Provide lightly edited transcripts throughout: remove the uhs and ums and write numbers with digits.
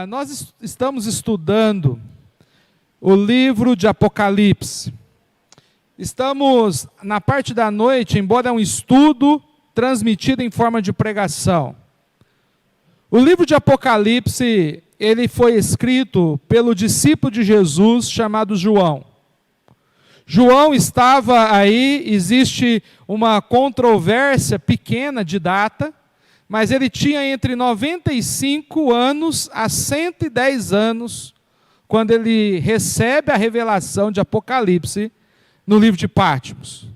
Nós estamos estudando o livro de Apocalipse. Estamos na parte da noite, embora é um estudo transmitido em forma de pregação. O livro de Apocalipse, ele foi escrito pelo discípulo de Jesus chamado João. João estava aí, existe uma controvérsia pequena de data, mas ele tinha entre 95 anos a 110 anos, quando ele recebe a revelação de Apocalipse no livro de Patmos.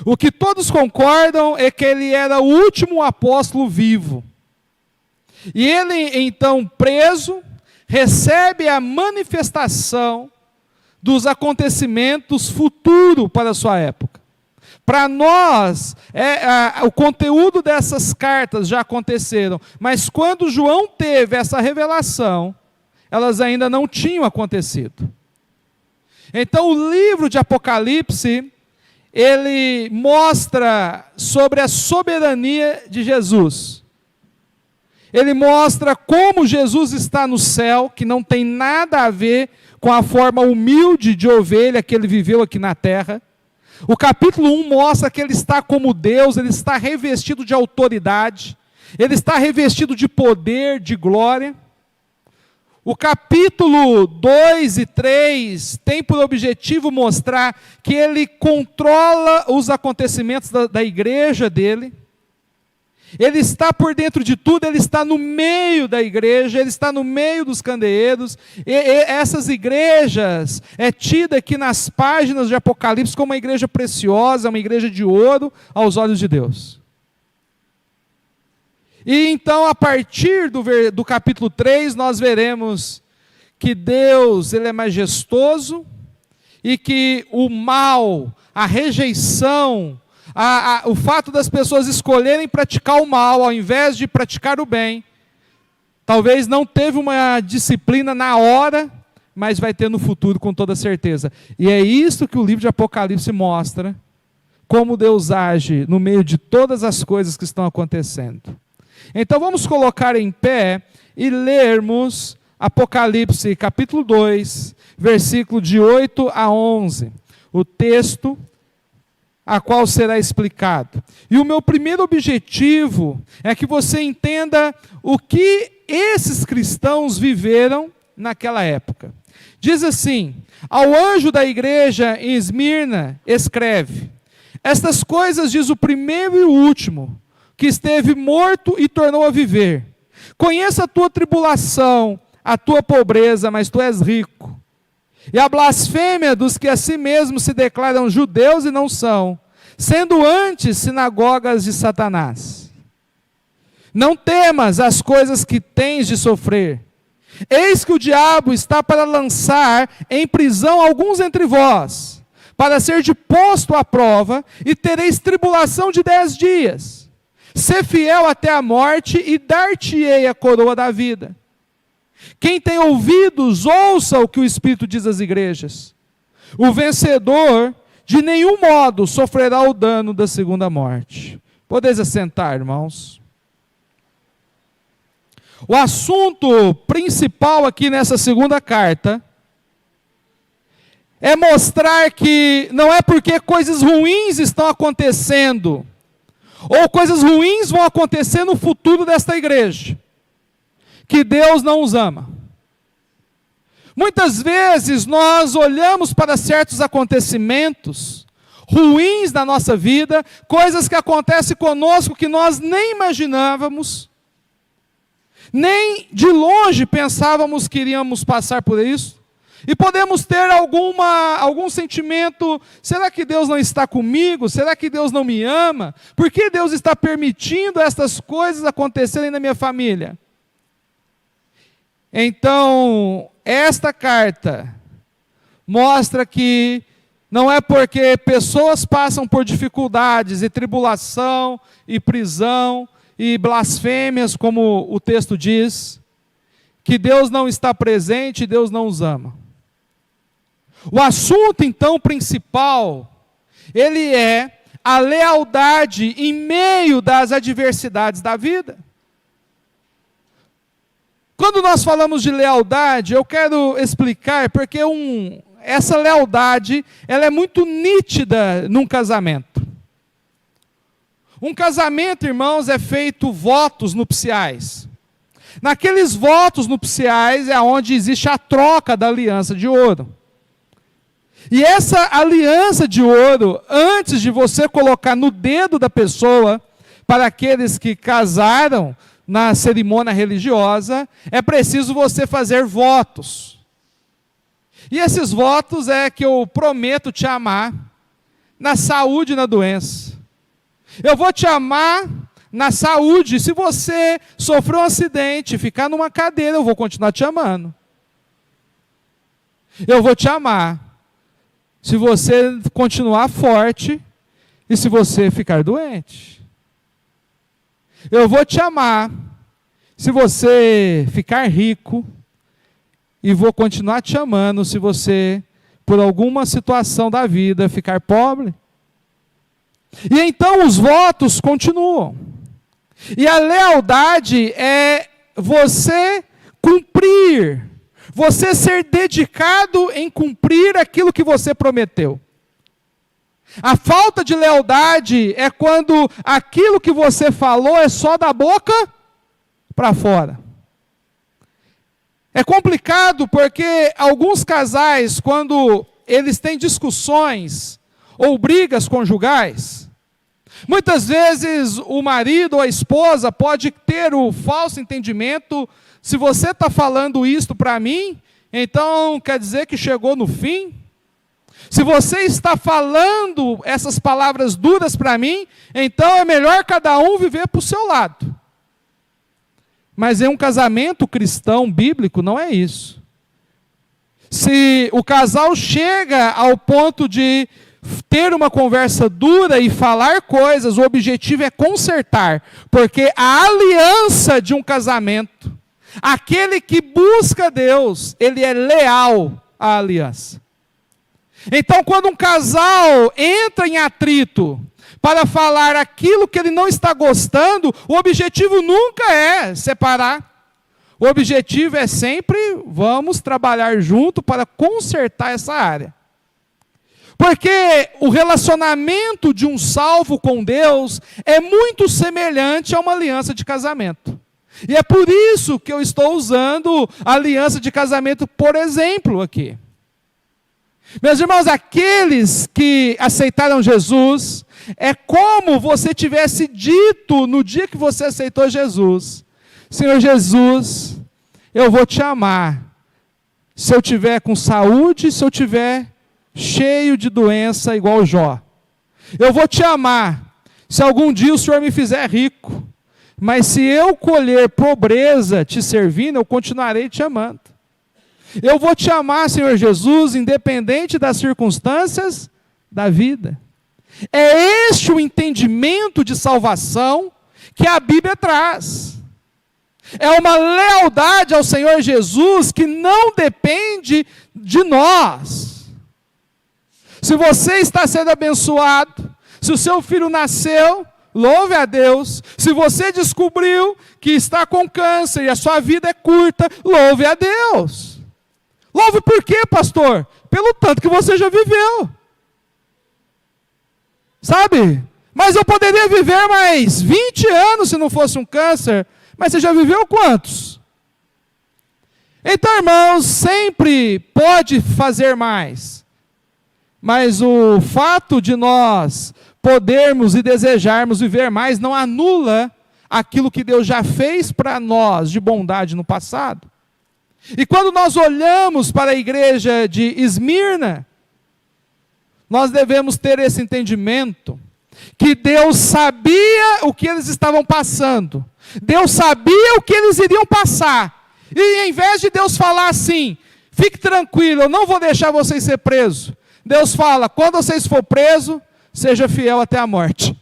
O que todos concordam é que ele era o último apóstolo vivo. E ele, então, preso, recebe a manifestação dos acontecimentos futuros para a sua época. Para nós, o conteúdo dessas cartas já aconteceram, mas quando João teve essa revelação, elas ainda não tinham acontecido. Então o livro de Apocalipse, ele mostra sobre a soberania de Jesus. Ele mostra como Jesus está no céu, que não tem nada a ver com a forma humilde de ovelha que ele viveu aqui na terra. O capítulo 1 mostra que ele está como Deus, ele está revestido de autoridade, ele está revestido de poder, de glória. O capítulo 2 e 3 tem por objetivo mostrar que ele controla os acontecimentos da igreja dele. Ele está por dentro de tudo, ele está no meio da igreja, ele está no meio dos candeeiros. E essas igrejas é tida aqui nas páginas de Apocalipse como uma igreja preciosa, uma igreja de ouro aos olhos de Deus. E então, a partir do capítulo 3, nós veremos que Deus, ele é majestoso e que o mal, a rejeição, o fato das pessoas escolherem praticar o mal ao invés de praticar o bem, talvez não teve uma disciplina na hora, mas vai ter no futuro com toda certeza. E é isso que o livro de Apocalipse mostra, como Deus age no meio de todas as coisas que estão acontecendo. Então vamos colocar em pé e lermos Apocalipse capítulo 2, versículo de 8 a 11. O texto a qual será explicado. E o meu primeiro objetivo é que você entenda o que esses cristãos viveram naquela época. Diz assim: ao anjo da igreja em Esmirna, escreve: estas coisas diz o primeiro e o último, que esteve morto e tornou a viver. Conheça a tua tribulação, a tua pobreza, mas tu és rico. E a blasfêmia dos que a si mesmos se declaram judeus e não são, sendo antes sinagogas de Satanás. Não temas as coisas que tens de sofrer. Eis que o diabo está para lançar em prisão alguns entre vós, para ser posto à prova, e tereis tribulação de 10 dias. Sê fiel até a morte, e dar-te-ei a coroa da vida. Quem tem ouvidos, ouça o que o Espírito diz às igrejas. O vencedor, de nenhum modo, sofrerá o dano da segunda morte. Podeis assentar, irmãos. O assunto principal aqui nessa segunda carta é mostrar que não é porque coisas ruins estão acontecendo, ou coisas ruins vão acontecer no futuro desta igreja, que Deus não os ama. Muitas vezes nós olhamos para certos acontecimentos ruins da nossa vida, coisas que acontecem conosco que nós nem imaginávamos, nem de longe pensávamos que iríamos passar por isso, e podemos ter algum sentimento: será que Deus não está comigo? Será que Deus não me ama? Por que Deus está permitindo estas coisas acontecerem na minha família? Então, esta carta mostra que não é porque pessoas passam por dificuldades e tribulação e prisão e blasfêmias, como o texto diz, que Deus não está presente e Deus não os ama. O assunto, então, principal, ele é a lealdade em meio das adversidades da vida. Quando nós falamos de lealdade, eu quero explicar porque essa lealdade ela é muito nítida num casamento. Um casamento, irmãos, é feito votos nupciais. Naqueles votos nupciais é onde existe a troca da aliança de ouro. E essa aliança de ouro, antes de você colocar no dedo da pessoa, para aqueles que casaram na cerimônia religiosa, é preciso você fazer votos. E esses votos é que eu prometo te amar na saúde e na doença. Eu vou te amar na saúde. Se você sofrer um acidente, ficar numa cadeira, eu vou continuar te amando. Eu vou te amar se você continuar forte e se você ficar doente. Eu vou te amar se você ficar rico e vou continuar te amando se você, por alguma situação da vida, ficar pobre. E então os votos continuam. E a lealdade é você cumprir, você ser dedicado em cumprir aquilo que você prometeu. A falta de lealdade é quando aquilo que você falou é só da boca para fora. É complicado porque alguns casais, quando eles têm discussões ou brigas conjugais, muitas vezes o marido ou a esposa pode ter o falso entendimento: se você está falando isto para mim, então quer dizer que chegou no fim? Se você está falando essas palavras duras para mim, então é melhor cada um viver para o seu lado. Mas em um casamento cristão bíblico não é isso. Se o casal chega ao ponto de ter uma conversa dura e falar coisas, o objetivo é consertar, porque a aliança de um casamento, aquele que busca Deus, ele é leal à aliança. Então, quando um casal entra em atrito para falar aquilo que ele não está gostando, o objetivo nunca é separar. O objetivo é sempre, vamos trabalhar junto para consertar essa área. Porque o relacionamento de um salvo com Deus é muito semelhante a uma aliança de casamento. E é por isso que eu estou usando a aliança de casamento por exemplo aqui. Meus irmãos, aqueles que aceitaram Jesus, é como você tivesse dito no dia que você aceitou Jesus: Senhor Jesus, eu vou te amar, se eu tiver com saúde, se eu tiver cheio de doença igual Jó. Eu vou te amar, se algum dia o Senhor me fizer rico, mas se eu colher pobreza te servindo, eu continuarei te amando. Eu vou te amar, Senhor Jesus, independente das circunstâncias da vida. É este o entendimento de salvação que a Bíblia traz. É uma lealdade ao Senhor Jesus que não depende de nós. Se você está sendo abençoado, se o seu filho nasceu, louve a Deus. Se você descobriu que está com câncer e a sua vida é curta, louve a Deus. Louve por quê, pastor? Pelo tanto que você já viveu. Sabe? Mas eu poderia viver mais 20 anos se não fosse um câncer. Mas você já viveu quantos? Então, irmãos, sempre pode fazer mais. Mas o fato de nós podermos e desejarmos viver mais não anula aquilo que Deus já fez para nós de bondade no passado. E quando nós olhamos para a igreja de Esmirna, nós devemos ter esse entendimento, que Deus sabia o que eles estavam passando, Deus sabia o que eles iriam passar, e em vez de Deus falar assim: fique tranquilo, eu não vou deixar vocês ser presos, Deus fala: quando vocês for presos, seja fiel até a morte.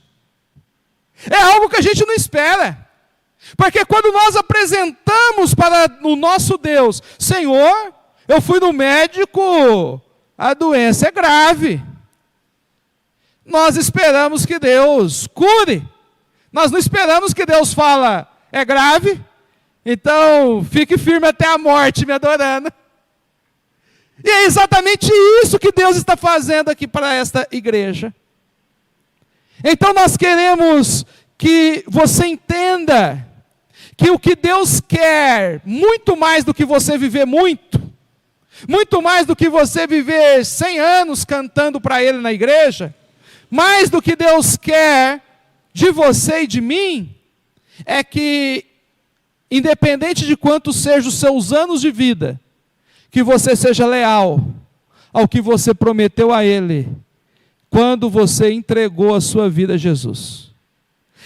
É algo que a gente não espera. Porque quando nós apresentamos para o nosso Deus: Senhor, eu fui no médico, a doença é grave. Nós esperamos que Deus cure. Nós não esperamos que Deus fala: é grave, Então, fique firme até a morte, me adorando. E é exatamente isso que Deus está fazendo aqui para esta igreja. Então nós queremos que você entenda que o que Deus quer, muito mais do que você viver muito mais do que você viver 100 anos cantando para Ele na igreja, mais do que Deus quer de você e de mim, é que, independente de quantos sejam os seus anos de vida, que você seja leal ao que você prometeu a Ele, quando você entregou a sua vida a Jesus.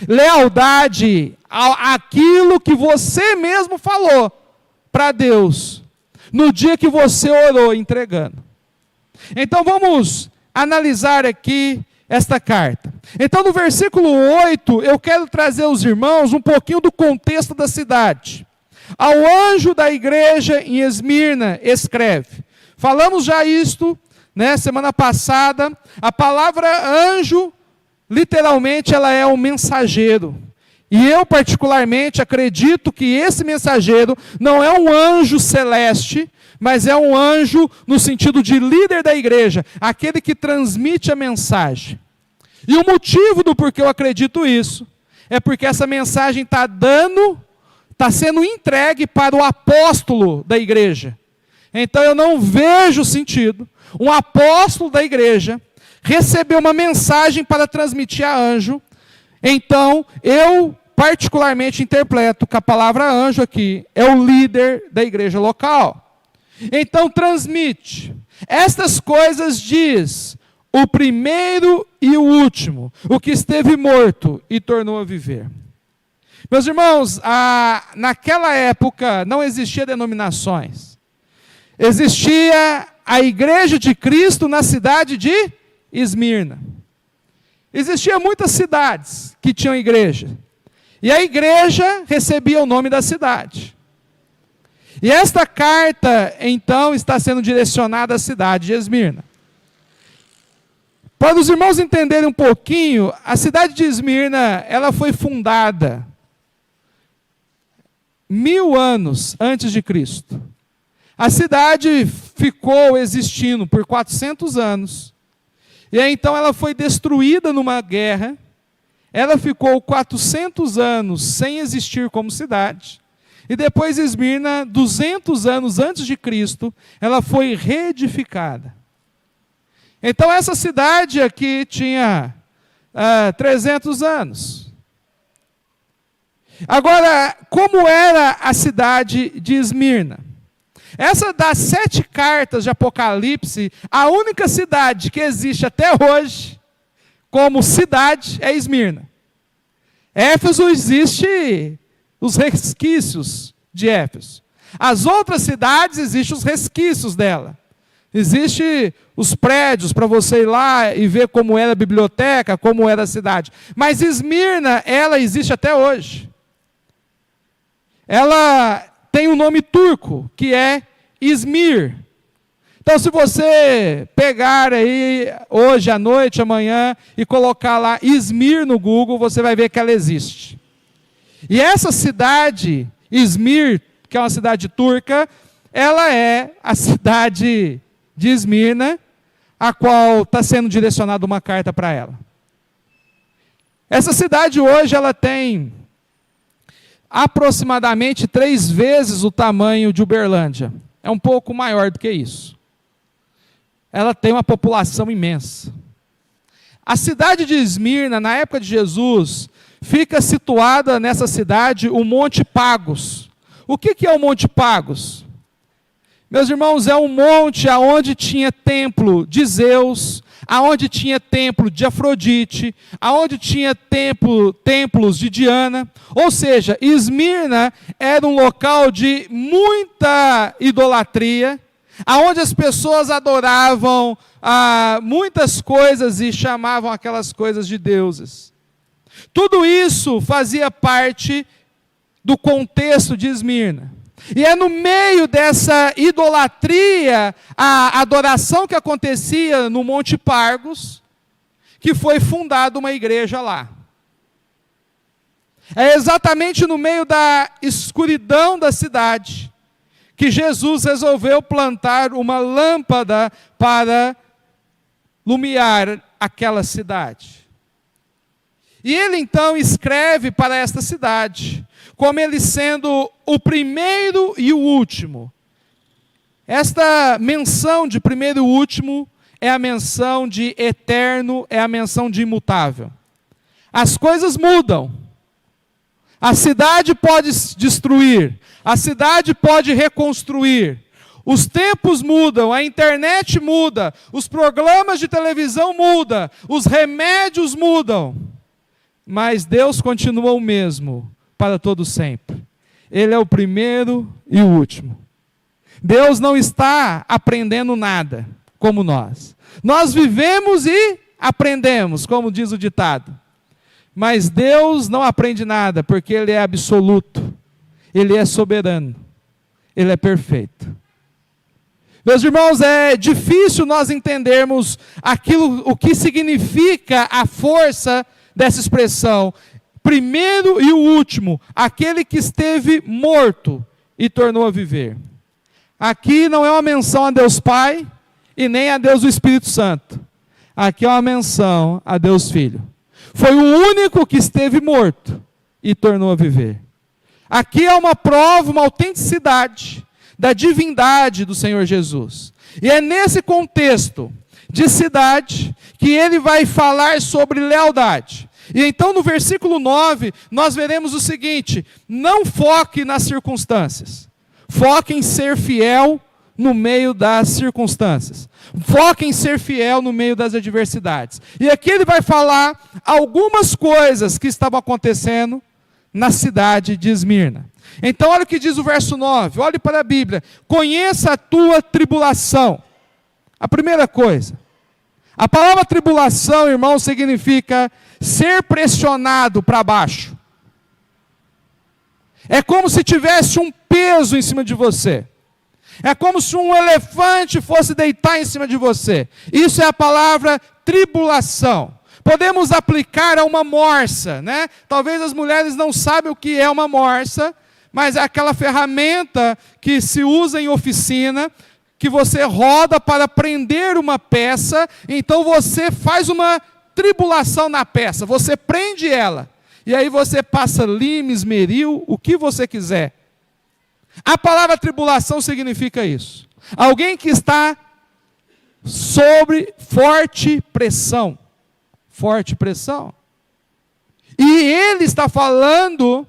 Lealdade àquilo que você mesmo falou para Deus, no dia que você orou entregando. Então vamos analisar aqui esta carta. Então no versículo 8, eu quero trazer aos irmãos um pouquinho do contexto da cidade. Ao anjo da igreja em Esmirna, escreve. Falamos já isto, semana passada. A palavra anjo, literalmente, ela é um mensageiro. E eu, particularmente, acredito que esse mensageiro não é um anjo celeste, mas é um anjo no sentido de líder da igreja, aquele que transmite a mensagem. E o motivo do porquê eu acredito isso, é porque essa mensagem está sendo entregue para o apóstolo da igreja. Então eu não vejo sentido um apóstolo da igreja receber uma mensagem para transmitir a anjo. Então eu particularmente interpreto que a palavra anjo aqui é o líder da igreja local. Então transmite. Estas coisas diz o primeiro e o último, o que esteve morto e tornou a viver. Meus irmãos, naquela época não existia denominações. Existia a igreja de Cristo na cidade de Esmirna. Existiam muitas cidades que tinham igreja. E a igreja recebia o nome da cidade. E esta carta, então, está sendo direcionada à cidade de Esmirna. Para os irmãos entenderem um pouquinho, a cidade de Esmirna, ela foi fundada 1000 anos antes de Cristo. A cidade ficou existindo por 400 anos. E aí, então ela foi destruída numa guerra. Ela ficou 400 anos sem existir como cidade. E depois Esmirna, 200 anos antes de Cristo, ela foi reedificada. Então essa cidade aqui tinha 300 anos. Agora, como era a cidade de Esmirna? Essa das 7 cartas de Apocalipse, a única cidade que existe até hoje como cidade é Esmirna. Éfeso existe os resquícios de Éfeso. As outras cidades existem os resquícios dela. Existem os prédios para você ir lá e ver como era a biblioteca, como era a cidade. Mas Esmirna, ela existe até hoje. Ela tem um nome turco, que é Izmir. Então, se você pegar aí hoje à noite, amanhã, e colocar lá Izmir no Google, você vai ver que ela existe. E essa cidade, Izmir, que é uma cidade turca, ela é a cidade de Esmirna, a qual está sendo direcionada uma carta para ela. Essa cidade hoje, ela tem aproximadamente 3 vezes o tamanho de Uberlândia. É um pouco maior do que isso. Ela tem uma população imensa. A cidade de Esmirna, na época de Jesus, fica situada nessa cidade o Monte Pagos. O que é o Monte Pagos? Meus irmãos, é um monte aonde tinha templo de Zeus, aonde tinha templo de Afrodite, aonde tinha templos de Diana. Ou seja, Esmirna era um local de muita idolatria, aonde as pessoas adoravam muitas coisas e chamavam aquelas coisas de deuses. Tudo isso fazia parte do contexto de Esmirna. E é no meio dessa idolatria, a adoração que acontecia no Monte Pagos, que foi fundada uma igreja lá. É exatamente no meio da escuridão da cidade que Jesus resolveu plantar uma lâmpada para iluminar aquela cidade. E ele então escreve para esta cidade, como ele sendo o primeiro e o último. Esta menção de primeiro e último é a menção de eterno, é a menção de imutável. As coisas mudam. A cidade pode destruir, a cidade pode reconstruir. Os tempos mudam, a internet muda, os programas de televisão mudam, os remédios mudam. Mas Deus continua o mesmo para todo sempre. Ele é o primeiro e o último. Deus não está aprendendo nada, como nós. Nós vivemos e aprendemos, como diz o ditado. Mas Deus não aprende nada, porque Ele é absoluto. Ele é soberano. Ele é perfeito. Meus irmãos, é difícil nós entendermos o que significa a força dessa expressão. Primeiro e o último, aquele que esteve morto e tornou a viver. Aqui não é uma menção a Deus Pai e nem a Deus do Espírito Santo. Aqui é uma menção a Deus Filho. Foi o único que esteve morto e tornou a viver. Aqui é uma prova, uma autenticidade da divindade do Senhor Jesus. E é nesse contexto de cidade que ele vai falar sobre lealdade. E então no versículo 9, nós veremos o seguinte: não foque nas circunstâncias. Foque em ser fiel no meio das circunstâncias. Foque em ser fiel no meio das adversidades. E aqui ele vai falar algumas coisas que estavam acontecendo na cidade de Esmirna. Então olha o que diz o verso 9, olhe para a Bíblia. Conheça a tua tribulação. A primeira coisa. A palavra tribulação, irmão, significa ser pressionado para baixo. É como se tivesse um peso em cima de você. É como se um elefante fosse deitar em cima de você. Isso é a palavra tribulação. Podemos aplicar a uma morsa, né? Talvez as mulheres não saibam o que é uma morsa, mas é aquela ferramenta que se usa em oficina, que você roda para prender uma peça, então você faz uma tribulação na peça, você prende ela. E aí você passa lime, esmeril, o que você quiser. A palavra tribulação significa isso. Alguém que está sobre forte pressão. Forte pressão. E ele está falando,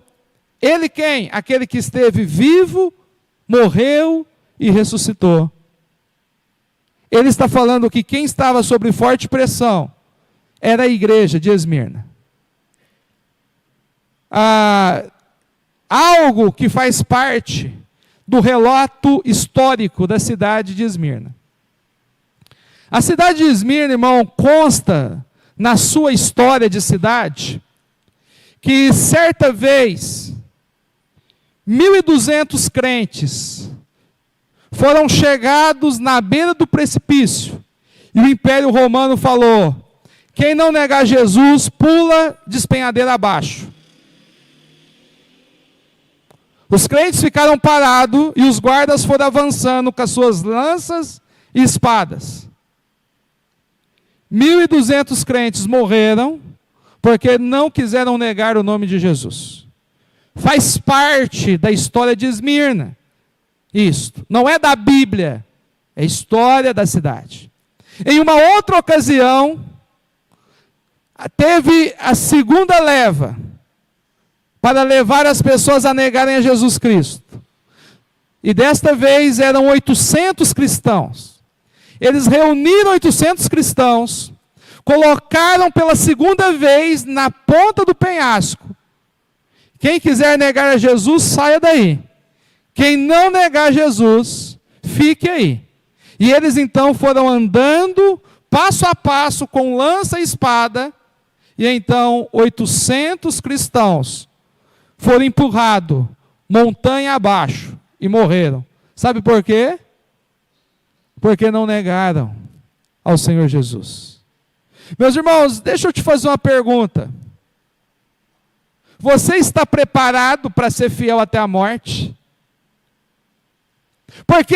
ele quem? Aquele que esteve vivo, morreu e ressuscitou. Ele está falando que quem estava sobre forte pressão era a igreja de Esmirna. Algo que faz parte do relato histórico da cidade de Esmirna. A cidade de Esmirna, irmão, consta na sua história de cidade que certa vez 1.200 crentes foram chegados na beira do precipício e o Império Romano falou: quem não negar Jesus pula despenhadeira abaixo. Os crentes ficaram parados e os guardas foram avançando com as suas lanças e espadas. 1.200 crentes morreram porque não quiseram negar o nome de Jesus. Faz parte da história de Esmirna. Isto não é da Bíblia, é história da cidade. Em uma outra ocasião, teve a segunda leva para levar as pessoas a negarem a Jesus Cristo. E desta vez eram 800 cristãos. Eles reuniram 800 cristãos, colocaram pela segunda vez na ponta do penhasco. Quem quiser negar a Jesus, saia daí. Quem não negar Jesus, fique aí. E eles então foram andando, passo a passo, com lança e espada, e então 800 cristãos foram empurrados montanha abaixo e morreram. Sabe por quê? Porque não negaram ao Senhor Jesus. Meus irmãos, deixa eu te fazer uma pergunta. Você está preparado para ser fiel até a morte? Porque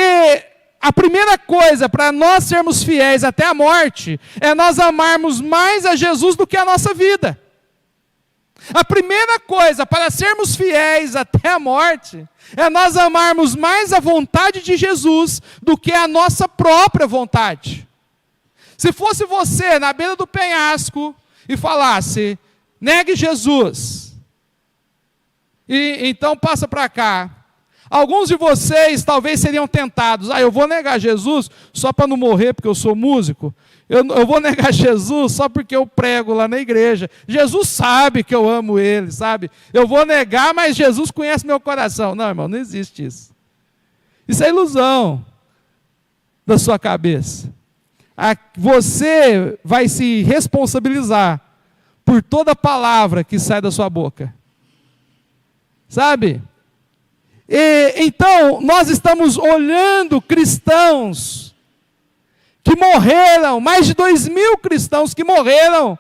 a primeira coisa para nós sermos fiéis até a morte é nós amarmos mais a Jesus do que a nossa vida. A primeira coisa para sermos fiéis até a morte é nós amarmos mais a vontade de Jesus do que a nossa própria vontade. Se fosse você na beira do penhasco e falasse, negue Jesus, e então passa para cá, alguns de vocês talvez seriam tentados, eu vou negar Jesus só para não morrer porque eu sou músico, eu vou negar Jesus só porque eu prego lá na igreja, Jesus sabe que eu amo Ele, sabe? Eu vou negar, mas Jesus conhece meu coração. Não, irmão, não existe isso. Isso é ilusão da sua cabeça. Você vai se responsabilizar por toda palavra que sai da sua boca. Sabe? Então, nós estamos olhando cristãos que morreram, mais de 2.000 cristãos que morreram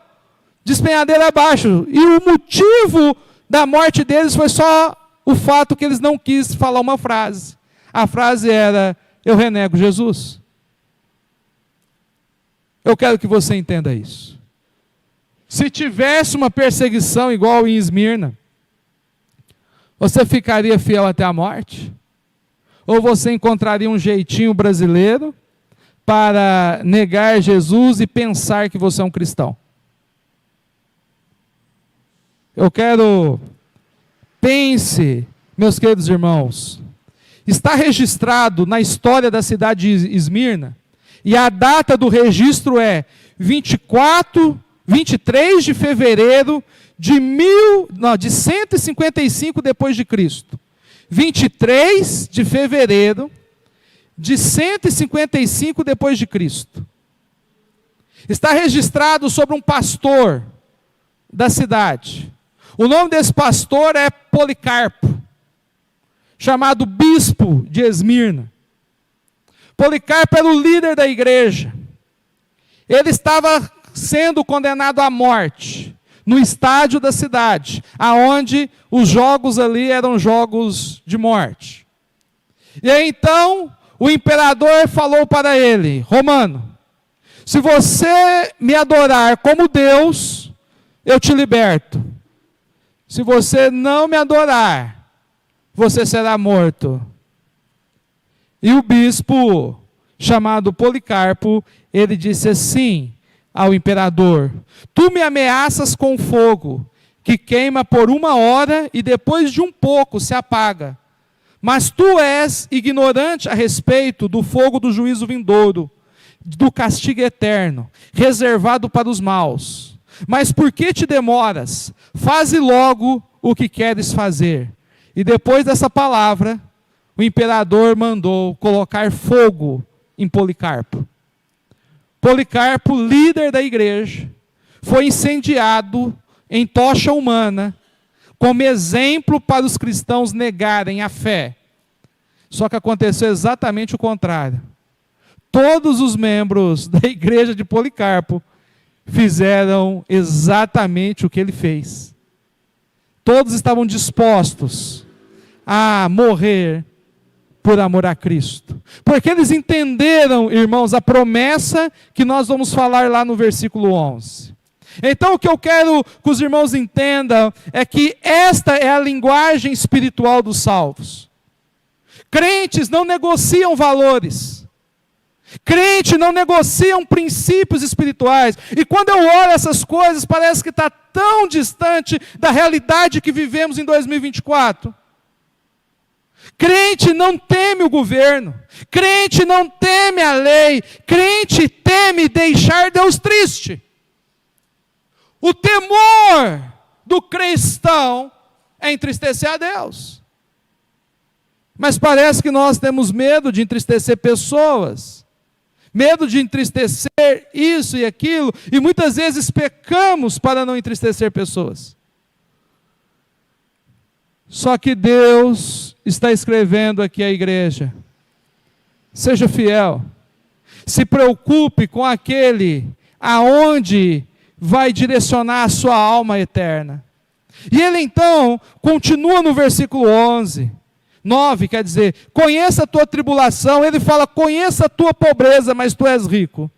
despenhadeira abaixo. E o motivo da morte deles foi só o fato que eles não quis falar uma frase. A frase era, eu renego Jesus. Eu quero que você entenda isso. Se tivesse uma perseguição igual em Esmirna, você ficaria fiel até a morte? Ou você encontraria um jeitinho brasileiro para negar Jesus e pensar que você é um cristão? Eu quero, pense, meus queridos irmãos, está registrado na história da cidade de Esmirna, e a data do registro é 23 de fevereiro de 155 depois de Cristo. 23 de fevereiro de 155 depois de Cristo. Está registrado sobre um pastor da cidade. O nome desse pastor é Policarpo, chamado bispo de Esmirna. Policarpo era o líder da igreja. Ele estava sendo condenado à morte no estádio da cidade, aonde os jogos ali eram jogos de morte. E aí então o imperador falou para ele, Romano, se você me adorar como Deus, eu te liberto. Se você não me adorar, você será morto. E o bispo, chamado Policarpo, ele disse assim ao imperador, tu me ameaças com fogo, que queima por 1 hora e depois de um pouco se apaga. Mas tu és ignorante a respeito do fogo do juízo vindouro, do castigo eterno, reservado para os maus. Mas por que te demoras? Faze logo o que queres fazer. E depois dessa palavra, o imperador mandou colocar fogo em Policarpo. Policarpo, líder da igreja, foi incendiado em tocha humana, como exemplo para os cristãos negarem a fé. Só que aconteceu exatamente o contrário. Todos os membros da igreja de Policarpo fizeram exatamente o que ele fez. Todos estavam dispostos a morrer por amor a Cristo. Porque eles entenderam, irmãos, a promessa que nós vamos falar lá no versículo 11. Então o que eu quero que os irmãos entendam é que esta é a linguagem espiritual dos salvos. Crentes não negociam valores. Crentes não negociam princípios espirituais. E quando eu olho essas coisas, parece que está tão distante da realidade que vivemos em 2024. Crente não teme o governo. Crente não teme a lei. Crente teme deixar Deus triste. O temor do cristão é entristecer a Deus. Mas parece que nós temos medo de entristecer pessoas. Medo de entristecer isso e aquilo. E muitas vezes pecamos para não entristecer pessoas. Só que Deus está escrevendo aqui à igreja. Seja fiel. Se preocupe com aquele aonde vai direcionar a sua alma eterna. E ele então continua no versículo 9, quer dizer, conheça a tua tribulação. Ele fala, conheça a tua pobreza, mas tu és rico.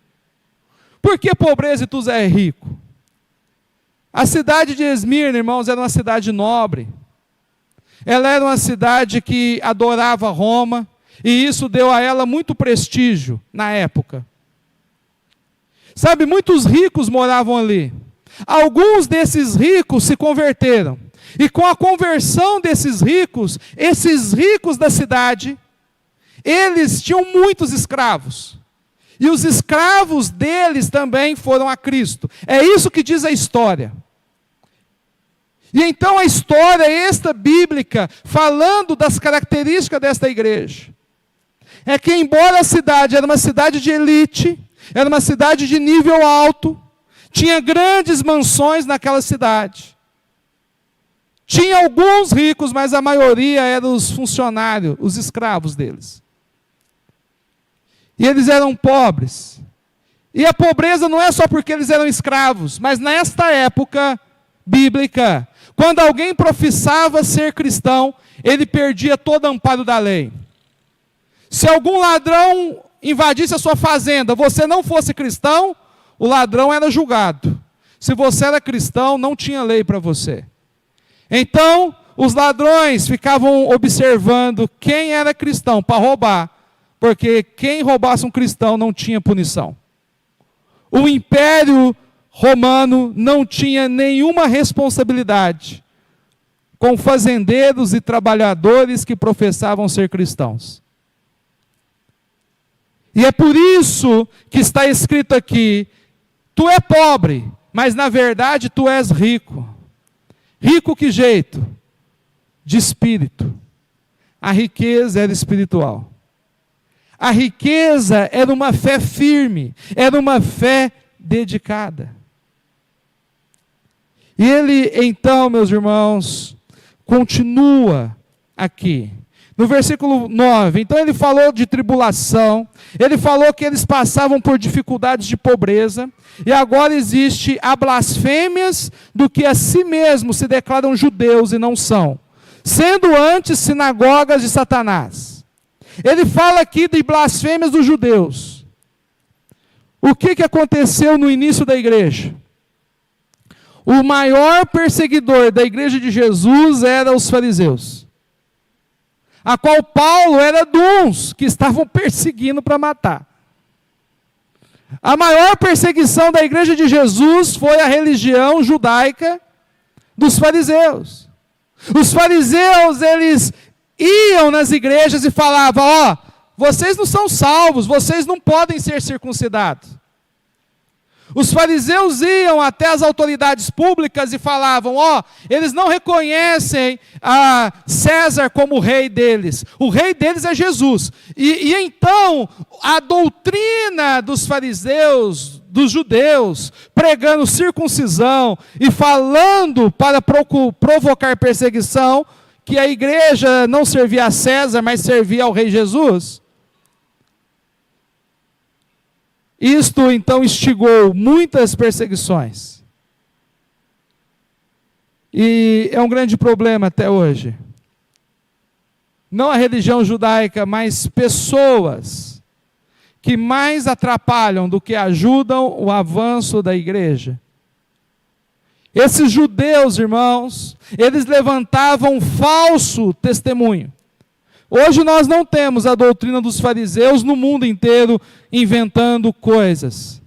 Por que pobreza e tu és rico? A cidade de Esmirna, irmãos, era uma cidade nobre. Ela era uma cidade que adorava Roma, e isso deu a ela muito prestígio na época. Sabe, muitos ricos moravam ali. Alguns desses ricos se converteram. E com a conversão desses ricos, esses ricos da cidade, eles tinham muitos escravos. E os escravos deles também foram a Cristo. É isso que diz a história. E então a história esta bíblica, falando das características desta igreja, é que embora a cidade era uma cidade de elite, era uma cidade de nível alto, tinha grandes mansões naquela cidade. Tinha alguns ricos, mas a maioria eram os funcionários, os escravos deles. E eles eram pobres. E a pobreza não é só porque eles eram escravos, mas nesta época bíblica, quando alguém professava ser cristão, ele perdia todo amparo da lei. Se algum ladrão invadisse a sua fazenda, você não fosse cristão, o ladrão era julgado. Se você era cristão, não tinha lei para você. Então, os ladrões ficavam observando quem era cristão para roubar, porque quem roubasse um cristão não tinha punição. O Império Romano não tinha nenhuma responsabilidade com fazendeiros e trabalhadores que professavam ser cristãos. E é por isso que está escrito aqui, tu é pobre, mas na verdade tu és rico. Rico que jeito? De espírito. A riqueza era espiritual. A riqueza era uma fé firme, era uma fé dedicada. E ele então, meus irmãos, continua aqui. No versículo 9, então ele falou de tribulação, ele falou que eles passavam por dificuldades de pobreza, e agora existe a blasfêmias do que a si mesmos se declaram judeus e não são, sendo antes sinagogas de Satanás. Ele fala aqui de blasfêmias dos judeus. O que aconteceu no início da igreja? O maior perseguidor da igreja de Jesus era os fariseus, a qual Paulo era de uns que estavam perseguindo para matar. A maior perseguição da igreja de Jesus foi a religião judaica dos fariseus. Os fariseus, eles iam nas igrejas e falavam, vocês não são salvos, vocês não podem ser circuncidados. Os fariseus iam até as autoridades públicas e falavam, eles não reconhecem a César como o rei deles. O rei deles é Jesus. E então, a doutrina dos fariseus, dos judeus, pregando circuncisão e falando para provocar perseguição, que a igreja não servia a César, mas servia ao rei Jesus. Isto então instigou muitas perseguições. E é um grande problema até hoje. Não a religião judaica, mas pessoas que mais atrapalham do que ajudam o avanço da igreja. Esses judeus, irmãos, eles levantavam um falso testemunho. Hoje nós não temos a doutrina dos fariseus no mundo inteiro inventando coisas.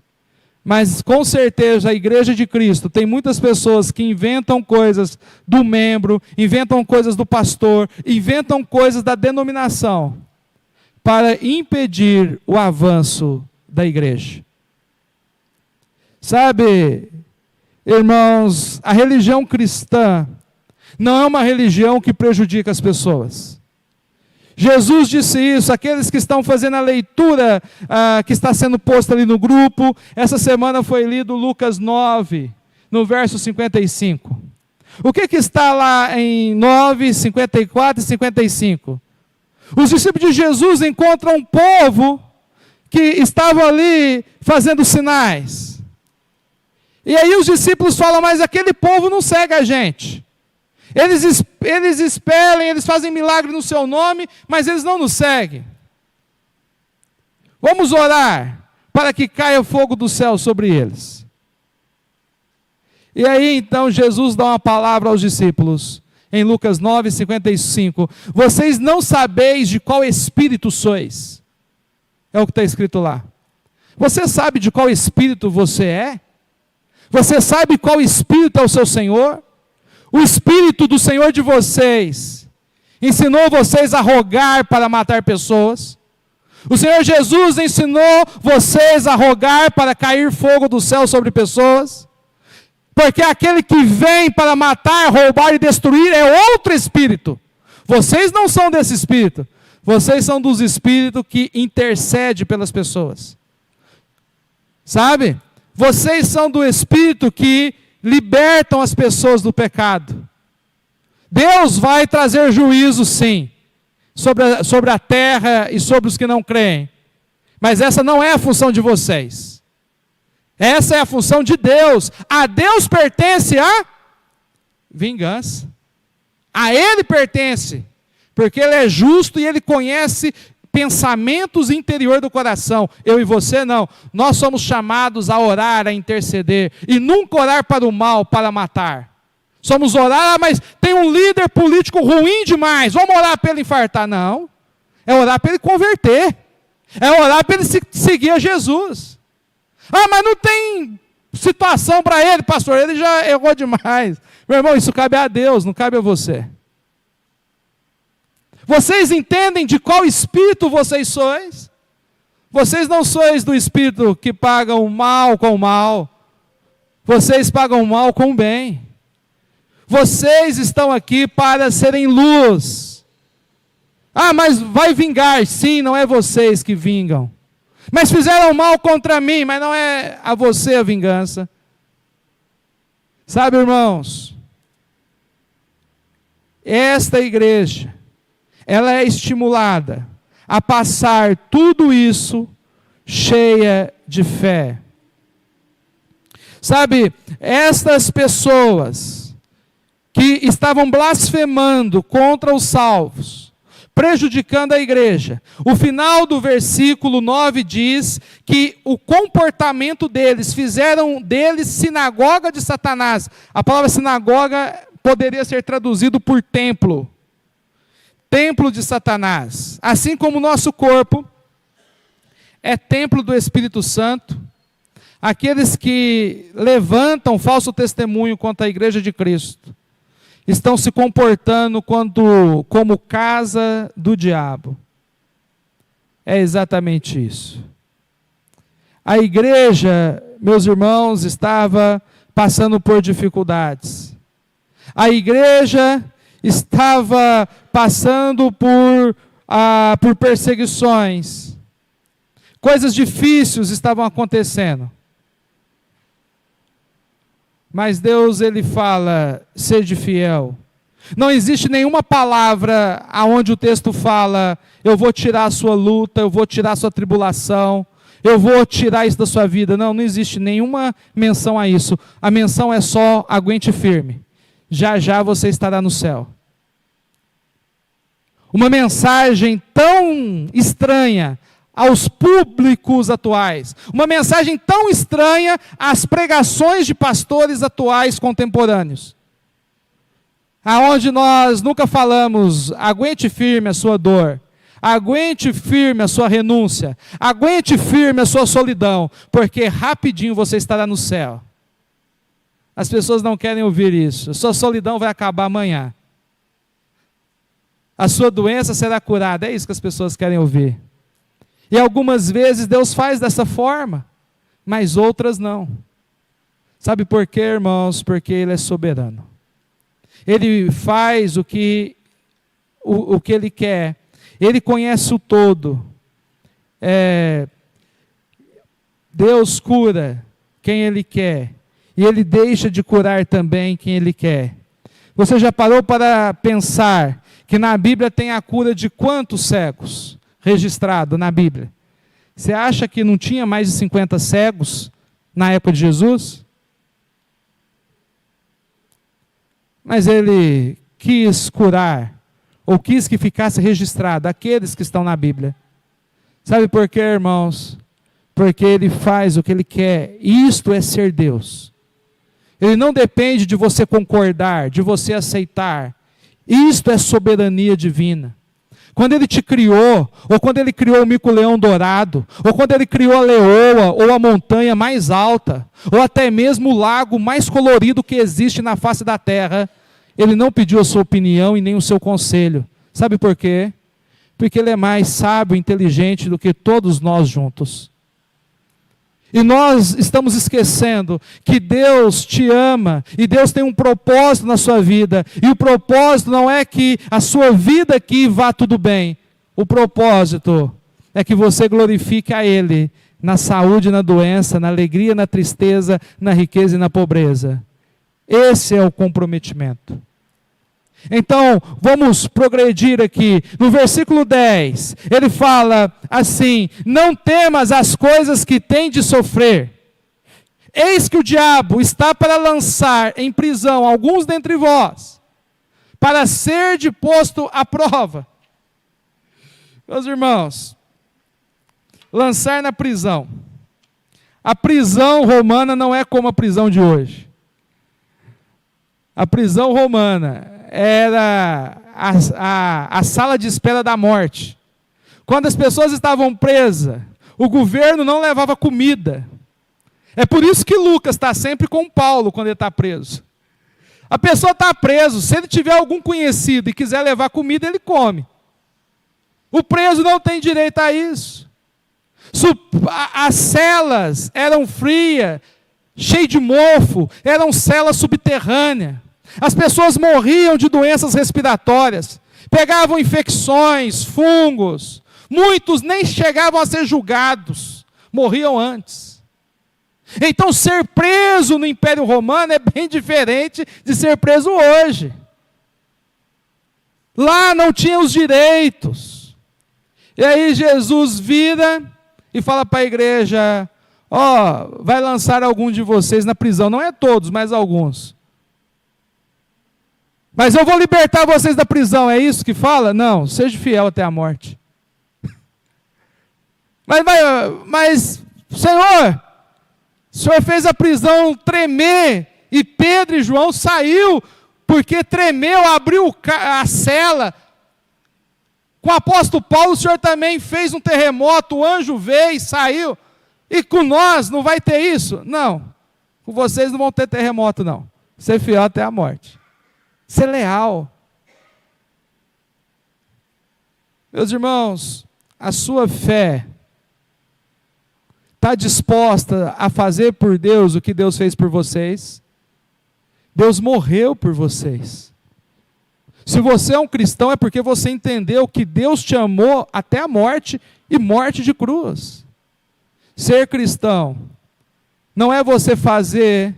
Mas com certeza a igreja de Cristo tem muitas pessoas que inventam coisas do membro, inventam coisas do pastor, inventam coisas da denominação para impedir o avanço da igreja. Sabe, irmãos, a religião cristã não é uma religião que prejudica as pessoas. Jesus disse isso, aqueles que estão fazendo a leitura que está sendo posta ali no grupo, essa semana foi lido Lucas 9, no verso 55. O que está lá em 9, 54 e 55? Os discípulos de Jesus encontram um povo que estava ali fazendo sinais. E aí os discípulos falam, mas aquele povo não segue a gente. Eles expelem, eles fazem milagre no seu nome, mas eles não nos seguem. Vamos orar para que caia fogo do céu sobre eles. E aí então Jesus dá uma palavra aos discípulos, em Lucas 9:55. Vocês não sabeis de qual espírito sois. É o que está escrito lá. Você sabe de qual espírito você é? Você sabe qual espírito é o seu Senhor? O espírito do Senhor de vocês ensinou vocês a rogar para matar pessoas. O Senhor Jesus ensinou vocês a rogar para cair fogo do céu sobre pessoas. Porque aquele que vem para matar, roubar e destruir é outro espírito. Vocês não são desse espírito. Vocês são dos espíritos que intercede pelas pessoas. Sabe? Vocês são do espírito que libertam as pessoas do Deus vai trazer juízo, sim, sobre a terra e sobre os que não creem. Mas essa não é a função de vocês. Essa é a função de Deus. A Deus pertence a vingança. A Ele pertence. Porque Ele é justo e Ele conhece pensamentos interior do coração. Eu e você não. Nós somos chamados a orar, a interceder. E nunca orar para o mal, para matar. Somos orar, mas tem um líder político ruim demais. Vamos orar para ele infartar. Não. É orar para ele converter. É orar para ele seguir a Jesus. Ah, mas não tem situação para ele, pastor. Ele já errou demais. Meu irmão, isso cabe a Deus, não cabe a você. Vocês entendem de qual espírito vocês sois? Vocês não sois do espírito que pagam o mal com o mal. Vocês pagam o mal com o bem. Vocês estão aqui para serem luz. Ah, mas vai vingar. Sim, não é vocês que vingam. Mas fizeram mal contra mim, mas não é a você a vingança. Sabe, irmãos, esta igreja, ela é estimulada a passar tudo isso cheia de fé. Sabe, estas pessoas que estavam blasfemando contra os salvos, prejudicando a igreja. O final do versículo 9 diz que o comportamento deles, fizeram deles sinagoga de Satanás. A palavra sinagoga poderia ser traduzido por templo. Templo de Satanás. Assim como o nosso corpo é templo do Espírito Santo, aqueles que levantam falso testemunho contra a igreja de Cristo estão se comportando como casa do diabo. É exatamente isso. A igreja, meus irmãos, estava passando por dificuldades. A igreja estava passando por perseguições. Coisas difíceis estavam acontecendo. Mas Deus, Ele fala, sede fiel. Não existe nenhuma palavra aonde o texto fala, eu vou tirar a sua luta, eu vou tirar a sua tribulação, eu vou tirar isso da sua vida. Não, não existe nenhuma menção a isso. A menção é só, aguente firme. Já já você estará no céu. Uma mensagem tão estranha aos públicos atuais. Uma mensagem tão estranha às pregações de pastores atuais contemporâneos. Aonde nós nunca falamos, aguente firme a sua dor, aguente firme a sua renúncia, aguente firme a sua solidão, porque rapidinho você estará no céu. As pessoas não querem ouvir isso. A sua solidão vai acabar amanhã. A sua doença será curada. É isso que as pessoas querem ouvir. E algumas vezes Deus faz dessa forma, mas outras não. Sabe por quê, irmãos? Porque Ele é soberano. Ele faz o que Ele quer. Ele conhece o todo. Deus cura quem Ele quer. E Ele deixa de curar também quem Ele quer. Você já parou para pensar que na Bíblia tem a cura de quantos cegos registrado na Bíblia? Você acha que não tinha mais de 50 cegos na época de Jesus? Mas Ele quis curar, ou quis que ficasse registrado aqueles que estão na Bíblia. Sabe por quê, irmãos? Porque Ele faz o que Ele quer. Isto é ser Deus. Ele não depende de você concordar, de você aceitar. Isto é soberania divina. Quando Ele te criou, ou quando Ele criou o mico-leão dourado, ou quando Ele criou a leoa, ou a montanha mais alta, ou até mesmo o lago mais colorido que existe na face da terra, Ele não pediu a sua opinião e nem o seu conselho. Sabe por quê? Porque Ele é mais sábio e inteligente do que todos nós juntos. E nós estamos esquecendo que Deus te ama e Deus tem um propósito na sua vida. E o propósito não é que a sua vida aqui vá tudo bem. O propósito é que você glorifique a Ele na saúde e na doença, na alegria, na tristeza, na riqueza e na pobreza. Esse é o comprometimento. Então, vamos progredir aqui. No versículo 10, ele fala assim: não temas as coisas que tem de sofrer. Eis que o diabo está para lançar em prisão alguns dentre vós, para ser de posto à prova. Meus irmãos, lançar na prisão. A prisão romana não é como a prisão de hoje. A prisão romana era a sala de espera da morte. Quando as pessoas estavam presas, o governo não levava comida. É por isso que Lucas está sempre com Paulo quando ele está preso. A pessoa está presa, se ele tiver algum conhecido e quiser levar comida, ele come. O preso não tem direito a isso. As celas eram frias, cheias de mofo, eram celas subterrâneas. As pessoas morriam de doenças respiratórias, pegavam infecções, fungos. Muitos nem chegavam a ser julgados, morriam antes. Então, ser preso no Império Romano é bem diferente de ser preso hoje. Lá não tinha os direitos. E aí Jesus vira e fala para a igreja: vai lançar algum de vocês na prisão. Não é todos, mas alguns. Mas eu vou libertar vocês da prisão, é isso que fala? Não, seja fiel até a morte. Mas Senhor, o Senhor fez a prisão tremer, e Pedro e João saiu, porque tremeu, abriu a cela. Com o apóstolo Paulo, o Senhor também fez um terremoto, o anjo veio e saiu. E com nós não vai ter isso? Não, com vocês não vão ter terremoto não. Ser fiel até a morte. Ser leal. Meus irmãos, a sua fé está disposta a fazer por Deus o que Deus fez por vocês? Deus morreu por vocês. Se você é um cristão, é porque você entendeu que Deus te amou até a morte, e morte de cruz. Ser cristão não é você fazer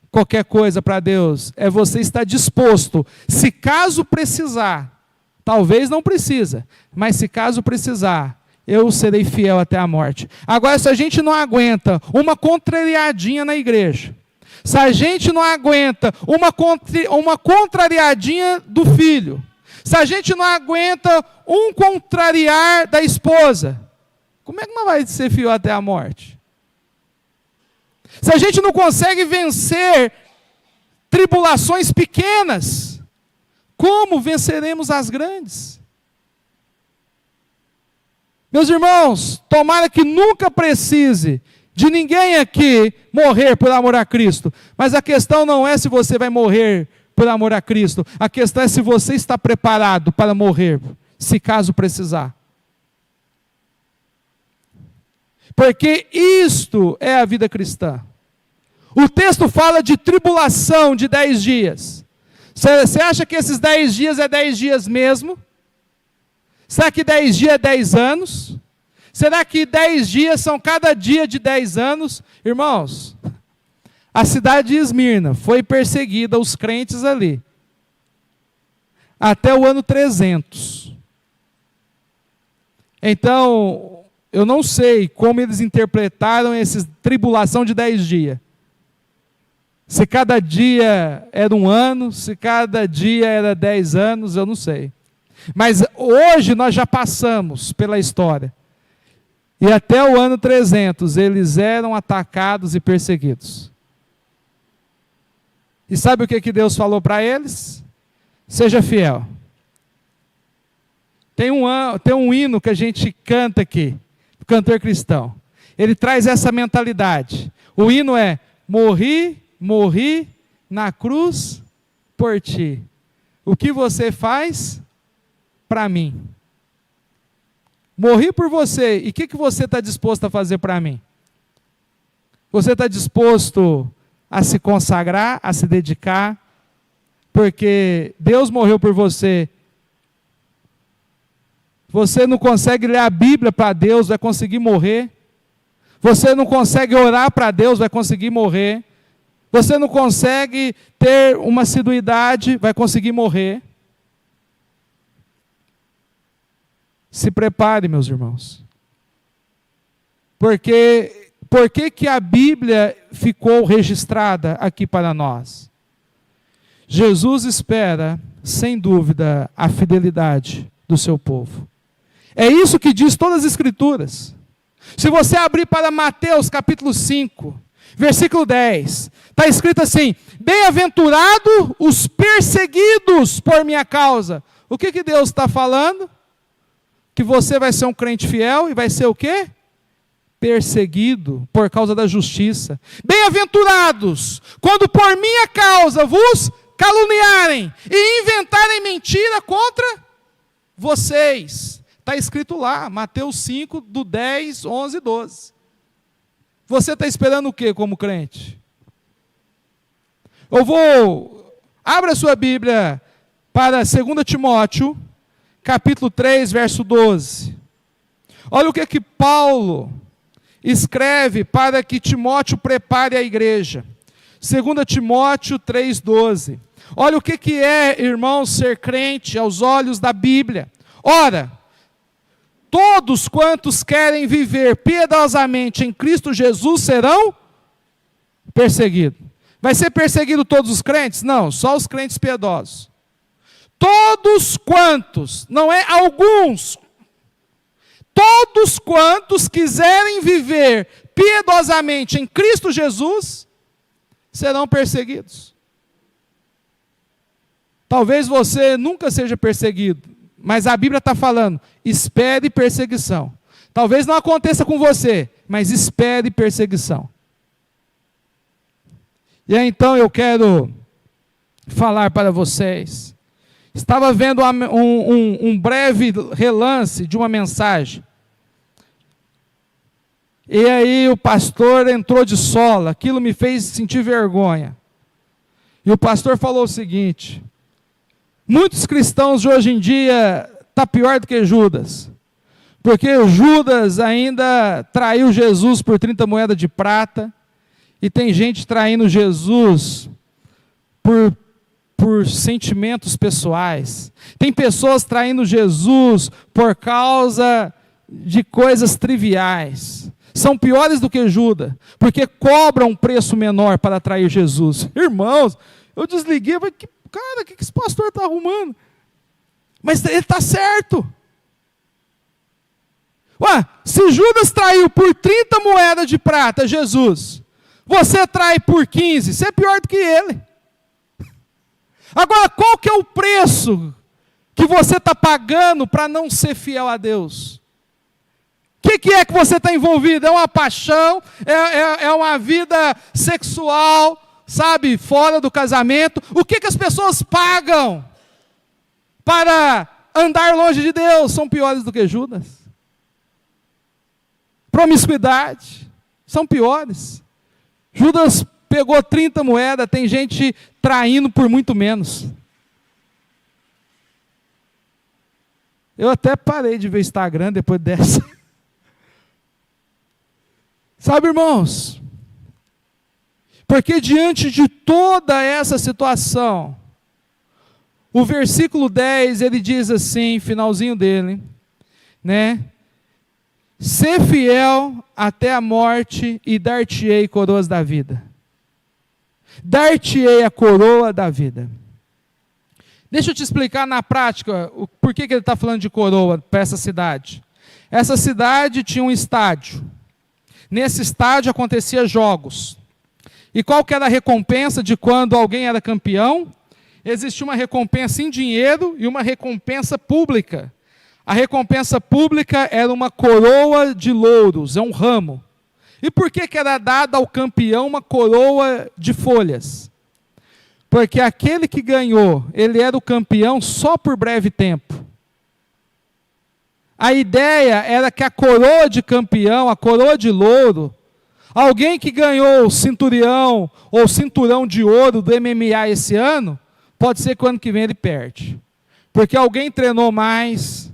qualquer coisa para Deus, é você estar disposto, se caso precisar, talvez não precisa, mas se caso precisar, eu serei fiel até a morte. Agora, se a gente não aguenta uma contrariadinha na igreja, se a gente não aguenta uma contrariadinha do filho, se a gente não aguenta um contrariar da esposa, como é que não vai ser fiel até a morte? Se a gente não consegue vencer tribulações pequenas, como venceremos as grandes? Meus irmãos, tomara que nunca precise de ninguém aqui morrer por amor a Cristo. Mas a questão não é se você vai morrer por amor a Cristo. A questão é se você está preparado para morrer, se caso precisar. Porque isto é a vida cristã. O texto fala de tribulação de 10 dias. Você acha que esses 10 dias é 10 dias mesmo? Será que 10 dias é 10 anos? Será que 10 dias são cada dia de 10 anos? Irmãos, a cidade de Esmirna foi perseguida, os crentes ali, até o ano 300. Então, eu não sei como eles interpretaram essa tribulação de 10 dias. Se cada dia era um ano, se cada dia era 10 anos, eu não sei. Mas hoje nós já passamos pela história. E até o ano 300 eles eram atacados e perseguidos. E sabe o que Deus falou para eles? Seja fiel. Tem um hino que a gente canta aqui, o cantor cristão. Ele traz essa mentalidade. O hino é: morri na cruz por ti. O que você faz para mim? Morri por você. E o que você está disposto a fazer para mim? Você está disposto a se consagrar, a se dedicar? Porque Deus morreu por você. Você não consegue ler a Bíblia para Deus, vai conseguir morrer. Você não consegue orar para Deus, vai conseguir morrer. Você não consegue ter uma assiduidade, vai conseguir morrer. Se prepare, meus irmãos. Por que a Bíblia ficou registrada aqui para nós? Jesus espera, sem dúvida, a fidelidade do seu povo. É isso que diz todas as Escrituras. Se você abrir para Mateus capítulo 5, versículo 10, está escrito assim: bem-aventurado os perseguidos por minha causa. O que Deus está falando? Que você vai ser um crente fiel e vai ser o quê? Perseguido por causa da justiça. Bem-aventurados, quando por minha causa vos caluniarem e inventarem mentira contra vocês. Está escrito lá, Mateus 5, do 10, 11 e 12. Você está esperando o que como crente? Abra sua Bíblia para 2 Timóteo, capítulo 3, verso 12. Olha o que Paulo escreve para que Timóteo prepare a igreja. 2 Timóteo 3, 12. Olha o que é, irmãos, ser crente aos olhos da Bíblia. Ora, todos quantos querem viver piedosamente em Cristo Jesus serão perseguidos. Vai ser perseguido todos os crentes? Não, só os crentes piedosos. Todos quantos, não é alguns, todos quantos quiserem viver piedosamente em Cristo Jesus serão perseguidos. Talvez você nunca seja perseguido, mas a Bíblia está falando: espere perseguição. Talvez não aconteça com você, mas espere perseguição. E aí, então eu quero falar para vocês. Estava vendo um breve relance de uma mensagem. E aí o pastor entrou de sola. Aquilo me fez sentir vergonha. E o pastor falou o seguinte: muitos cristãos de hoje em dia estão pior do que Judas. Porque Judas ainda traiu Jesus por 30 moedas de prata. E tem gente traindo Jesus por sentimentos pessoais. Tem pessoas traindo Jesus por causa de coisas triviais. São piores do que Judas, porque cobram um preço menor para atrair Jesus. Irmãos, eu desliguei, falei: cara, o que esse pastor está arrumando? Mas ele está certo. Ué, se Judas traiu por 30 moedas de prata Jesus, você trai por 15, você é pior do que ele. Agora, qual que é o preço que você está pagando para não ser fiel a Deus? O que é que você está envolvido? É uma paixão? É uma vida sexual, sabe, fora do casamento? O que as pessoas pagam para andar longe de Deus? São piores do que Judas. Promiscuidade, são piores. Judas pegou 30 moedas, tem gente traindo por muito menos. Eu até parei de ver Instagram depois dessa. Sabe, irmãos? Porque diante de toda essa situação, o versículo 10, ele diz assim, finalzinho dele, né? Ser fiel até a morte e dar-te-ei coroas da vida. dar-te-ei a coroa da vida. Deixa eu te explicar na prática por que ele está falando de coroa para essa cidade. Essa cidade tinha um estádio. Nesse estádio acontecia jogos. E qual que era a recompensa de quando alguém era campeão? Existia uma recompensa em dinheiro e uma recompensa pública. A recompensa pública era uma coroa de louros, é um ramo. E por que era dada ao campeão uma coroa de folhas? Porque aquele que ganhou, ele era o campeão só por breve tempo. A ideia era que a coroa de campeão, a coroa de louro, alguém que ganhou o cinturão ou cinturão de ouro do MMA esse ano, pode ser que o ano que vem ele perde. Porque alguém treinou mais,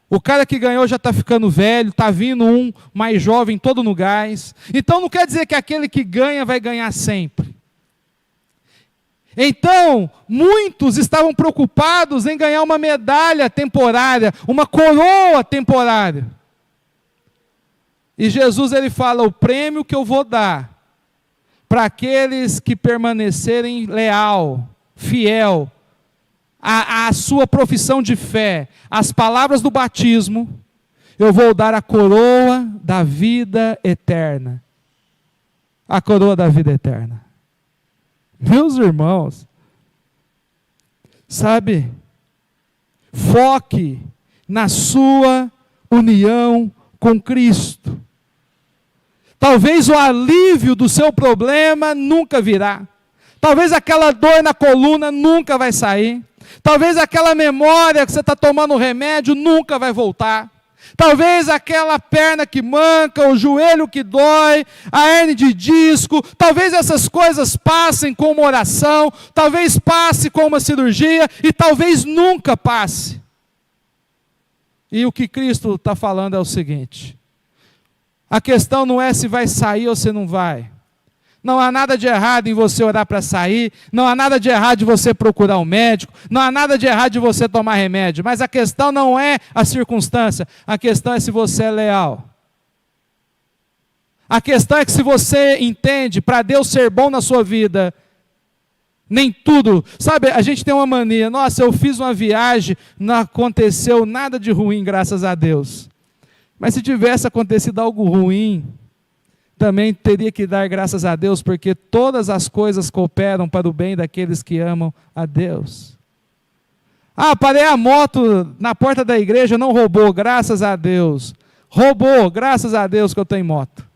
o cara que ganhou já está ficando velho, está vindo um mais jovem todo no gás. Então não quer dizer que aquele que ganha vai ganhar sempre. Então, muitos estavam preocupados em ganhar uma medalha temporária, uma coroa temporária. E Jesus ele fala, o prêmio que eu vou dar para aqueles que permanecerem leal, fiel à sua profissão de fé, às palavras do batismo, eu vou dar a coroa da vida eterna. A coroa da vida eterna. Meus irmãos, sabe, foque na sua união com Cristo. Talvez o alívio do seu problema nunca virá. Talvez aquela dor na coluna nunca vai sair. Talvez aquela memória que você está tomando remédio nunca vai voltar. Talvez aquela perna que manca, o joelho que dói, a hernia de disco, talvez essas coisas passem com uma oração, talvez passe com uma cirurgia e talvez nunca passe. E o que Cristo está falando é o seguinte, a questão não é se vai sair ou se não vai. Não há nada de errado em você orar para sair, não há nada de errado de você procurar um médico, não há nada de errado de você tomar remédio, mas a questão não é a circunstância, a questão é se você é leal. A questão é que se você entende, para Deus ser bom na sua vida, nem tudo, sabe, a gente tem uma mania, nossa, eu fiz uma viagem, não aconteceu nada de ruim, graças a Deus. Mas se tivesse acontecido algo ruim, também teria que dar graças a Deus, porque todas as coisas cooperam para o bem daqueles que amam a Deus. Ah, parei a moto na porta da igreja, não roubou, graças a Deus. Roubou, graças a Deus que eu tenho moto.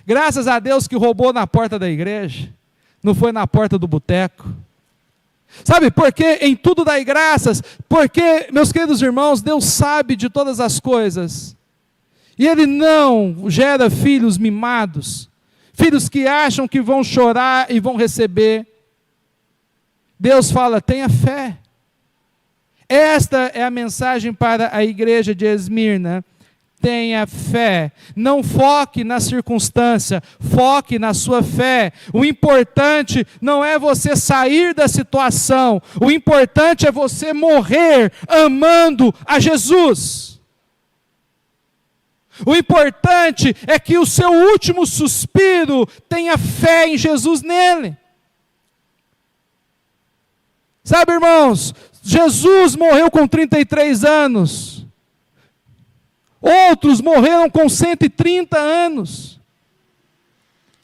Graças a Deus que roubou na porta da igreja, não foi na porta do boteco. Sabe, porque em tudo dai graças, porque, meus queridos irmãos, Deus sabe de todas as coisas. E Ele não gera filhos mimados, filhos que acham que vão chorar e vão receber. Deus fala, tenha fé. Esta é a mensagem para a igreja de Esmirna. Tenha fé. Não foque na circunstância, foque na sua fé. O importante não é você sair da situação, o importante é você morrer amando a Jesus. O importante é que o seu último suspiro tenha fé em Jesus nele. Sabe, irmãos, Jesus morreu com 33 anos. Outros morreram com 130 anos.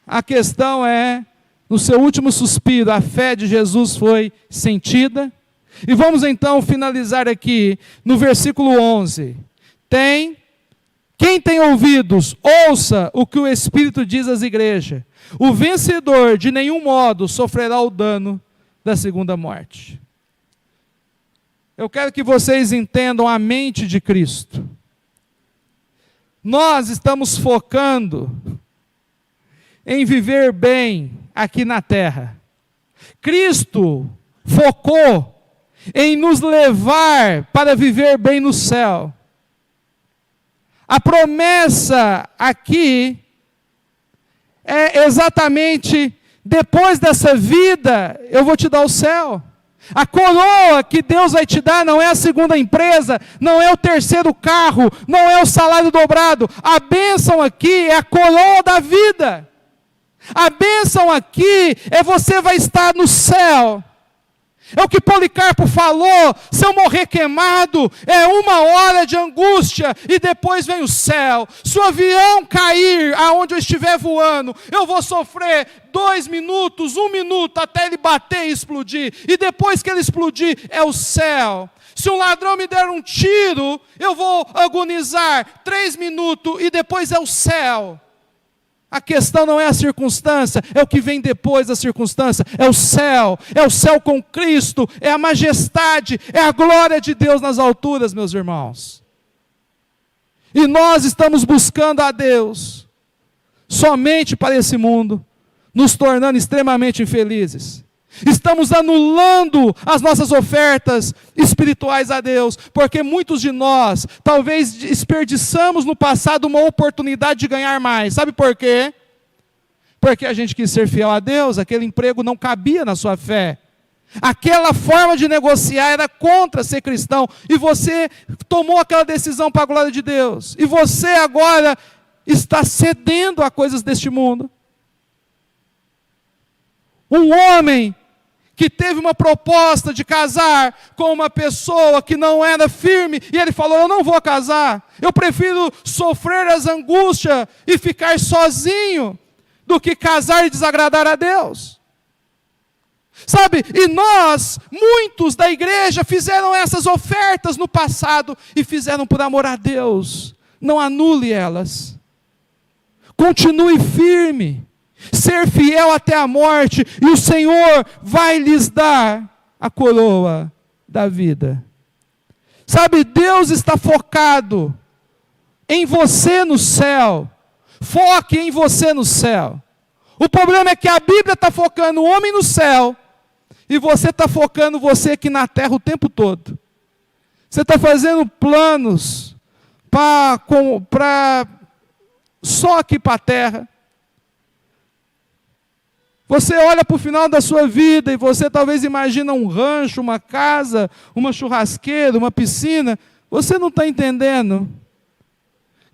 A questão é, no seu último suspiro, a fé de Jesus foi sentida. E vamos então finalizar aqui no versículo 11. Quem tem ouvidos, ouça o que o Espírito diz às igrejas. O vencedor de nenhum modo sofrerá o dano da segunda morte. Eu quero que vocês entendam a mente de Cristo. Nós estamos focando em viver bem aqui na terra. Cristo focou em nos levar para viver bem no céu. A promessa aqui é exatamente, depois dessa vida, eu vou te dar o céu. A coroa que Deus vai te dar não é a segunda empresa, não é o terceiro carro, não é o salário dobrado. A bênção aqui é a coroa da vida. A bênção aqui é você vai estar no céu. É o que Policarpo falou: se eu morrer queimado, é 1 hora de angústia e depois vem o céu. Se o avião cair aonde eu estiver voando, eu vou sofrer 2 minutos, 1 minuto, até ele bater e explodir. E depois que ele explodir, é o céu. Se um ladrão me der um tiro, eu vou agonizar 3 minutos e depois é o céu. A questão não é a circunstância, é o que vem depois da circunstância, é o céu com Cristo, é a majestade, é a glória de Deus nas alturas, meus irmãos. E nós estamos buscando a Deus somente para esse mundo, nos tornando extremamente infelizes. Estamos anulando as nossas ofertas espirituais a Deus, porque muitos de nós, talvez desperdiçamos no passado uma oportunidade de ganhar mais. Sabe por quê? Porque a gente quis ser fiel a Deus, aquele emprego não cabia na sua fé. Aquela forma de negociar era contra ser cristão, e você tomou aquela decisão para a glória de Deus. E você agora está cedendo a coisas deste mundo. Um homem que teve uma proposta de casar com uma pessoa que não era firme, e ele falou: eu não vou casar, eu prefiro sofrer as angústias e ficar sozinho, do que casar e desagradar a Deus. Sabe, e nós, muitos da igreja, fizeram essas ofertas no passado, e fizeram por amor a Deus. Não anule elas, continue firme, ser fiel até a morte, e o Senhor vai lhes dar a coroa da vida. Sabe, Deus está focado em você no céu. Foque em você no céu. O problema é que a Bíblia está focando o homem no céu, e você está focando você aqui na terra o tempo todo. Você está fazendo planos para só aqui para a terra. Você olha para o final da sua vida e você talvez imagina um rancho, uma casa, uma churrasqueira, uma piscina. Você não está entendendo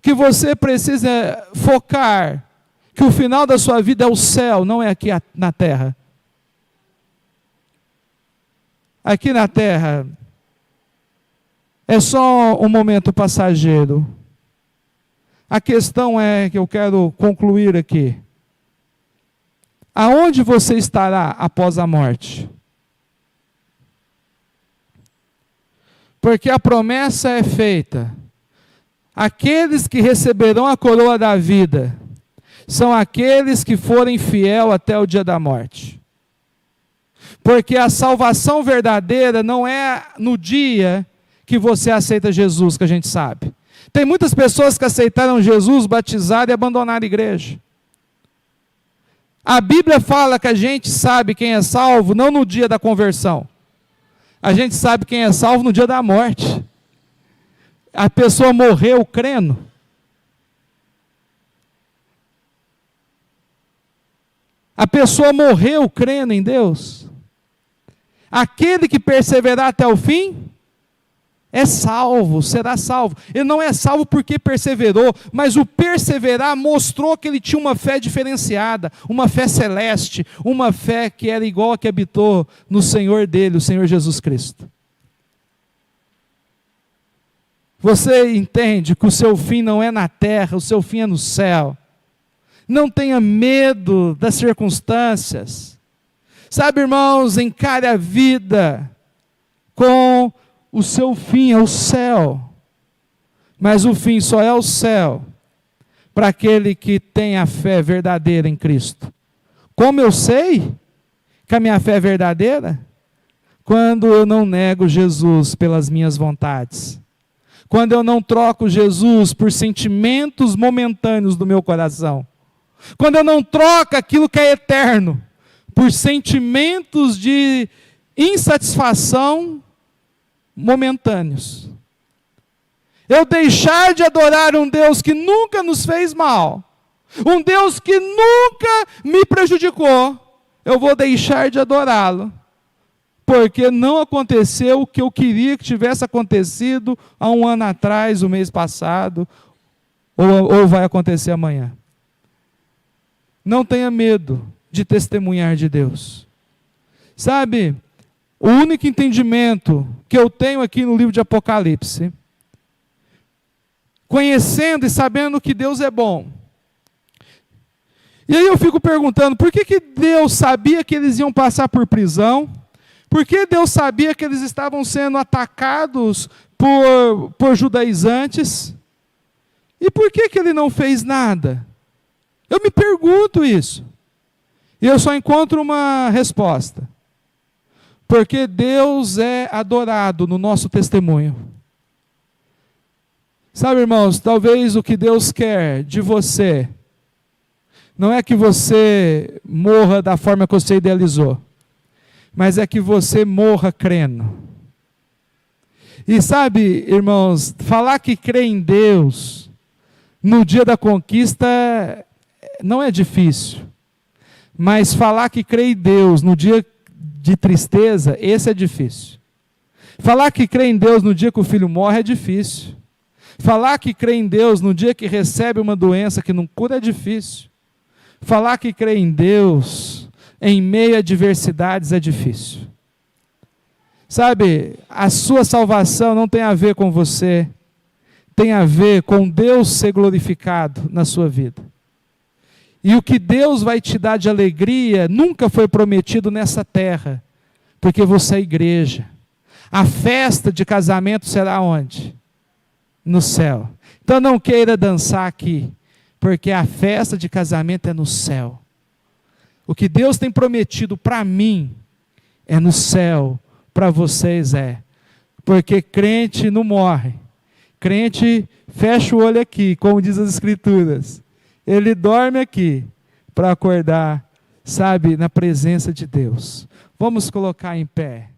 que você precisa focar, que o final da sua vida é o céu, não é aqui na terra. Aqui na terra é só um momento passageiro. A questão é que eu quero concluir aqui. Aonde você estará após a morte? Porque a promessa é feita: aqueles que receberão a coroa da vida são aqueles que forem fiel até o dia da morte. Porque a salvação verdadeira não é no dia que você aceita Jesus, que a gente sabe. Tem muitas pessoas que aceitaram Jesus, batizaram e abandonaram a igreja. A Bíblia fala que a gente sabe quem é salvo não no dia da conversão. A gente sabe quem é salvo no dia da morte. A pessoa morreu crendo. A pessoa morreu crendo em Deus. Aquele que perseverar até o fim é salvo, será salvo. Ele não é salvo porque perseverou, mas o perseverar mostrou que ele tinha uma fé diferenciada, uma fé celeste, uma fé que era igual a que habitou no Senhor dele, o Senhor Jesus Cristo. Você entende que o seu fim não é na terra, o seu fim é no céu. Não tenha medo das circunstâncias. Sabe, irmãos, encare a vida com o seu fim é o céu, mas o fim só é o céu para aquele que tem a fé verdadeira em Cristo. Como eu sei que a minha fé é verdadeira? Quando eu não nego Jesus pelas minhas vontades, quando eu não troco Jesus por sentimentos momentâneos do meu coração, quando eu não troco aquilo que é eterno por sentimentos de insatisfação momentâneos. Eu deixar de adorar um Deus que nunca nos fez mal, um Deus que nunca me prejudicou, eu vou deixar de adorá-lo, porque não aconteceu o que eu queria que tivesse acontecido há um ano atrás, o mês passado, ou vai acontecer amanhã. não tenha medo de testemunhar de Deus. Sabe, o único entendimento que eu tenho aqui no livro de Apocalipse, conhecendo e sabendo que Deus é bom. E aí eu fico perguntando, por que Deus sabia que eles iam passar por prisão? Por que Deus sabia que eles estavam sendo atacados por judaizantes? E por que Ele não fez nada? Eu me pergunto isso. E eu só encontro uma resposta. Porque Deus é adorado no nosso testemunho. Sabe, irmãos, talvez o que Deus quer de você não é que você morra da forma que você idealizou, mas é que você morra crendo. E sabe, irmãos, falar que crê em Deus no dia da conquista não é difícil. Mas falar que crê em Deus no dia de tristeza, esse é difícil. Falar que crê em Deus no dia que o filho morre é difícil. Falar que crê em Deus no dia que recebe uma doença que não cura é difícil. Falar que crê em Deus em meio a adversidades é difícil. Sabe, a sua salvação não tem a ver com você, tem a ver com Deus ser glorificado na sua vida. E o que Deus vai te dar de alegria nunca foi prometido nessa terra, porque você é igreja. A festa de casamento será onde? No céu. Então não queira dançar aqui, porque a festa de casamento é no céu. O que Deus tem prometido para mim é no céu, para vocês é. Porque crente não morre. Crente fecha o olho aqui, como diz as Escrituras. Ele dorme aqui para acordar, sabe, na presença de Deus. Vamos colocar em pé.